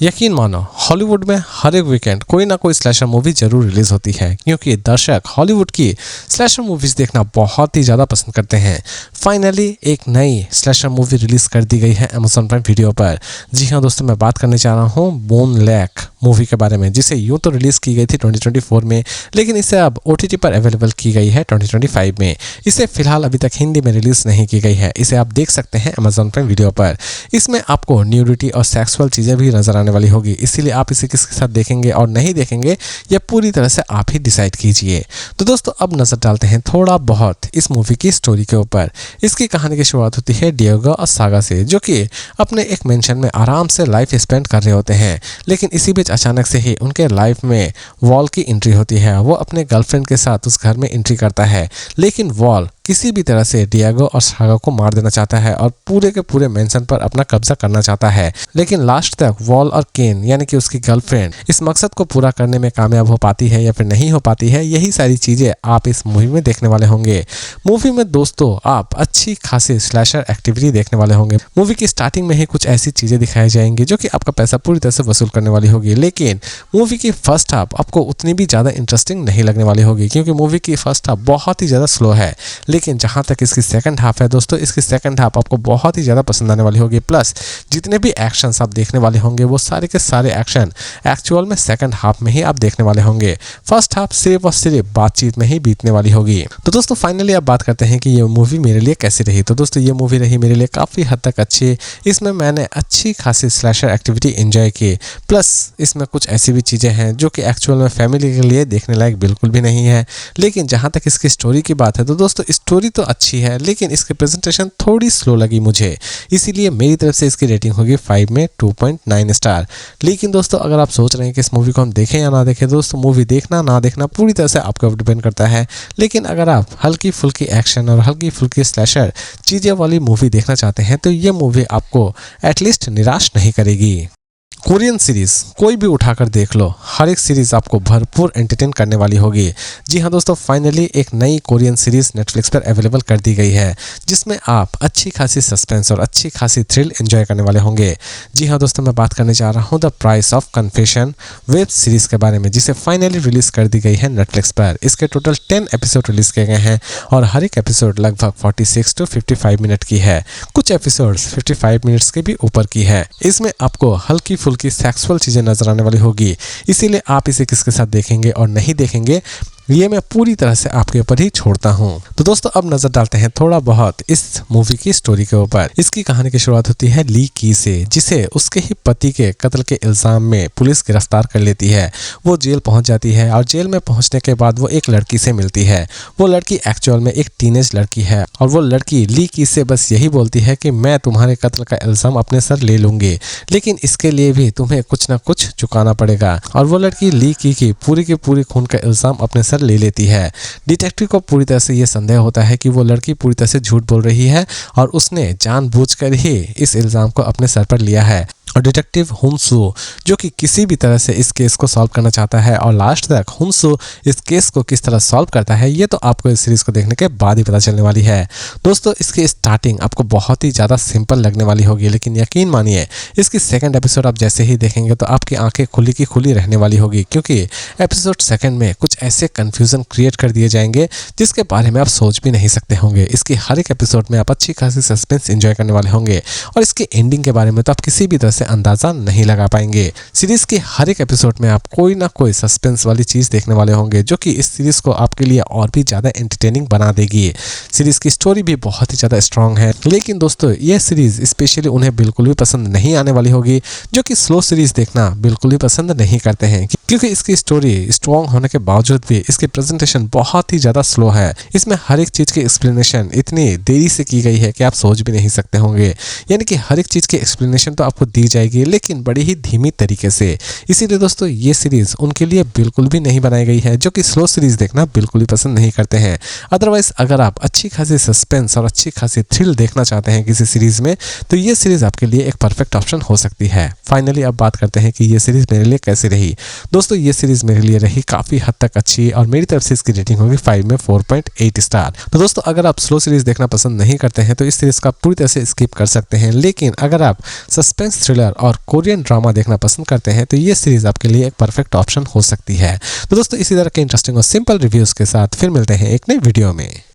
यकीन मानो हॉलीवुड में हर एक वीकेंड कोई ना कोई स्लैशर मूवी जरूर रिलीज होती है, क्योंकि दर्शक हॉलीवुड की स्लैशर मूवीज देखना बहुत ही ज़्यादा पसंद करते हैं। फाइनली एक नई स्लैशर मूवी रिलीज कर दी गई है अमेज़न प्राइम वीडियो पर। जी हाँ दोस्तों, मैं बात करने जा रहा हूँ बोन लेक मूवी के बारे में, जिसे यूँ तो रिलीज़ की गई थी 2024 में, लेकिन इसे अब OTT पर अवेलेबल की गई है 2025 में। इसे फिलहाल अभी तक हिंदी में रिलीज़ नहीं की गई है। इसे आप देख सकते हैं अमेज़न प्राइम वीडियो पर। इसमें आपको न्यूडिटी और सेक्सुअल चीज़ें भी नजर आने वाली होगी, इसीलिए आप इसे किसके साथ देखेंगे और नहीं देखेंगे यह पूरी तरह से आप ही डिसाइड कीजिए। तो दोस्तों अब नज़र डालते हैं थोड़ा बहुत इस मूवी की स्टोरी के ऊपर। इसकी कहानी की शुरुआत होती है डिएगो और सागा से, जो कि अपने एक मेंशन में आराम से लाइफ स्पेंड कर रहे होते हैं, लेकिन इसी बीच अचानक से ही उनके लाइफ में वॉल की एंट्री होती है। वो अपने गर्लफ्रेंड के साथ उस घर में एंट्री करता है, लेकिन वॉल किसी भी तरह से डिएगो और सागा को मार देना चाहता है और पूरे के पूरे मेंशन पर अपना कब्जा करना चाहता है। लेकिन लास्ट तक वॉल और केन यानी कि उसकी गर्लफ्रेंड इस मकसद को पूरा करने में कामयाब हो पाती है या फिर नहीं हो पाती है, यही सारी चीजें आप इस मूवी में देखने वाले होंगे। मूवी में दोस्तों आप अच्छी खासी स्लैशर एक्टिविटी देखने वाले होंगे। मूवी की स्टार्टिंग में ही कुछ ऐसी चीजें दिखाई जाएंगी जो कि आपका पैसा पूरी तरह से वसूल करने वाली होगी, लेकिन मूवी की फर्स्ट हाफ आपको उतनी भी ज्यादा इंटरेस्टिंग नहीं लगने वाली होगी, क्योंकि मूवी की फर्स्ट हाफ बहुत ही ज्यादा स्लो है। लेकिन जहां तक इसकी सेकंड हाफ है दोस्तों, इसकी सेकंड हाफ आपको बहुत ही ज़्यादा पसंद आने वाली होगी। प्लस जितने भी एक्शंस आप देखने वाले होंगे वो सारे के सारे एक्शन एक्चुअल में सेकंड हाफ में ही आप देखने वाले होंगे। फर्स्ट हाफ सिर्फ और सिर्फ बातचीत में ही बीतने वाली होगी। तो दोस्तों फाइनली आप बात करते हैं कि ये मूवी मेरे लिए कैसी रही। तो दोस्तों ये मूवी रही मेरे लिए काफ़ी हद तक अच्छी। इसमें मैंने अच्छी खासी स्लैशर एक्टिविटी एंजॉय की। प्लस इसमें कुछ ऐसी भी चीज़ें हैं जो कि एक्चुअल में फैमिली के लिए देखने लायक बिल्कुल भी नहीं है। लेकिन जहाँ तक इसकी स्टोरी की बात है तो दोस्तों स्टोरी तो अच्छी है, लेकिन इसकी प्रेजेंटेशन थोड़ी स्लो लगी मुझे, इसीलिए मेरी तरफ से इसकी रेटिंग होगी 5 में 2.9 स्टार। लेकिन दोस्तों अगर आप सोच रहे हैं कि इस मूवी को हम देखें या ना देखें, दोस्तों मूवी देखना ना देखना पूरी तरह से आपके ऊपर डिपेंड करता है। लेकिन अगर आप हल्की फुल्की एक्शन और हल्की फुल्की स्लैशर चीज़ें वाली मूवी देखना चाहते हैं तो ये मूवी आपको एटलीस्ट निराश नहीं करेगी। कोरियन सीरीज कोई भी उठाकर देख लो, हर एक सीरीज आपको भरपूर एंटरटेन करने वाली होगी। जी हाँ दोस्तों, फाइनली एक नई कोरियन सीरीज नेटफ्लिक्स पर अवेलेबल कर दी गई है, जिसमें आप अच्छी खासी सस्पेंस और अच्छी खासी थ्रिल एंजॉय करने वाले होंगे। जी हाँ दोस्तों, मैं बात करने जा रहा हूँ the price of confession web series के बारे में, जिसे फाइनली रिलीज कर दी गई है नेटफ्लिक्स पर। इसके टोटल 10 एपिसोड रिलीज किए गए हैं और हर एक एपिसोड लगभग 46 to 55 मिनट की है। कुछ एपिसोड्स 55 मिनट्स के भी ऊपर की है। इसमें आपको हल्की की सेक्सुअल चीजें नजर आने वाली होगी, इसीलिए आप इसे किसके साथ देखेंगे और नहीं देखेंगे ये मैं पूरी तरह से आपके ऊपर ही छोड़ता हूँ। तो दोस्तों अब नजर डालते हैं थोड़ा बहुत इस मूवी की स्टोरी के ऊपर। इसकी कहानी की शुरुआत होती है ली की से, जिसे उसके ही पति के कत्ल के इल्जाम में पुलिस गिरफ्तार कर लेती है। वो जेल पहुंच जाती है और जेल में पहुंचने के बाद वो एक लड़की से मिलती है। वो लड़की एक्चुअल में एक टीनेज लड़की है और वो लड़की ली की से बस यही बोलती है कि मैं तुम्हारे कत्ल का इल्जाम अपने सर ले लूंगी, लेकिन इसके लिए भी तुम्हें कुछ ना कुछ चुकाना पड़ेगा। और वो लड़की ली की पूरी खून का इल्जाम अपने सर ले लेती है। डिटेक्टिव को पूरी तरह से यह संदेह होता है कि वो लड़की पूरी तरह से झूठ बोल रही है और उसने जानबूझकर ही इस इल्जाम को अपने सर पर लिया है। और डिटेक्टिव हुनसू जो कि किसी भी तरह से इस केस को सॉल्व करना चाहता है और लास्ट तक हुनसू इस केस को किस तरह सॉल्व करता है ये तो आपको इस सीरीज को देखने के बाद ही पता चलने वाली है। दोस्तों इसकी स्टार्टिंग आपको बहुत ही ज़्यादा सिंपल लगने वाली होगी, लेकिन यकीन मानिए इसकी सेकंड एपिसोड आप जैसे ही देखेंगे तो आपकी आंखें खुली की खुली रहने वाली होगी, क्योंकि एपिसोड सेकंड में कुछ ऐसे कन्फ्यूजन क्रिएट कर दिए जाएंगे जिसके बारे में आप सोच भी नहीं सकते होंगे। इसकी हर एक एपिसोड में आप अच्छी खासी सस्पेंस एंजॉय करने वाले होंगे और इसके एंडिंग के बारे में तो आप किसी भी तरह से अंदाजा नहीं लगा पाएंगे। सीरीज के हर एक एपिसोड में आप कोई ना कोई सस्पेंस वाली चीज देखने वाले होंगे, जो कि इस सीरीज को आपके लिए और भी ज्यादा एंटरटेनिंग बना देगी। सीरीज की स्टोरी भी बहुत ही ज्यादा स्ट्रांग है, लेकिन दोस्तों ये सीरीज स्पेशली उन्हें बिल्कुल भी पसंद नहीं आने वाली होगी जो कि स्लो सीरीज देखना बिल्कुल भी पसंद नहीं करते हैं, क्योंकि इसकी स्टोरी स्ट्रांग होने के बावजूद भी इसकी प्रेजेंटेशन बहुत ही ज्यादा स्लो है। इसमें हर एक चीज की एक्सप्लेनेशन इतनी देरी से की गई है कि आप सोच भी नहीं सकते होंगे। यानी कि हर एक चीज की एक्सप्लेनेशन तो आपको दी जाएगी, लेकिन बड़ी ही धीमी तरीके से। इसीलिए दोस्तों ये सीरीज उनके लिए बिल्कुल भी नहीं बनाई गई है जो कि स्लो सीरीज देखना बिल्कुल भी पसंद नहीं करते हैं। अदरवाइज अगर आप अच्छी खासी सस्पेंस और अच्छी खासी थ्रिल देखना चाहते हैं किसी सीरीज में तो ये सीरीज आपके लिए एक परफेक्ट ऑप्शन हो सकती है। फाइनली अब बात करते हैं कि ये सीरीज मेरे लिए कैसी रही। दोस्तों ये सीरीज मेरे लिए रही काफी हद तक अच्छी और मेरी तरफ से इसकी रेटिंग होगी 5 में 4.8 स्टार। तो दोस्तों अगर आप स्लो सीरीज देखना पसंद नहीं करते हैं तो इस सीरीज का पूरी तरह से स्किप कर सकते हैं, लेकिन अगर आप सस्पेंस थ्रिलर थ्रिलर और कोरियन ड्रामा देखना पसंद करते हैं तो ये सीरीज आपके लिए एक परफेक्ट ऑप्शन हो सकती है। तो दोस्तों इसी तरह के इंटरेस्टिंग और सिंपल रिव्यूज के साथ फिर मिलते हैं एक नई वीडियो में।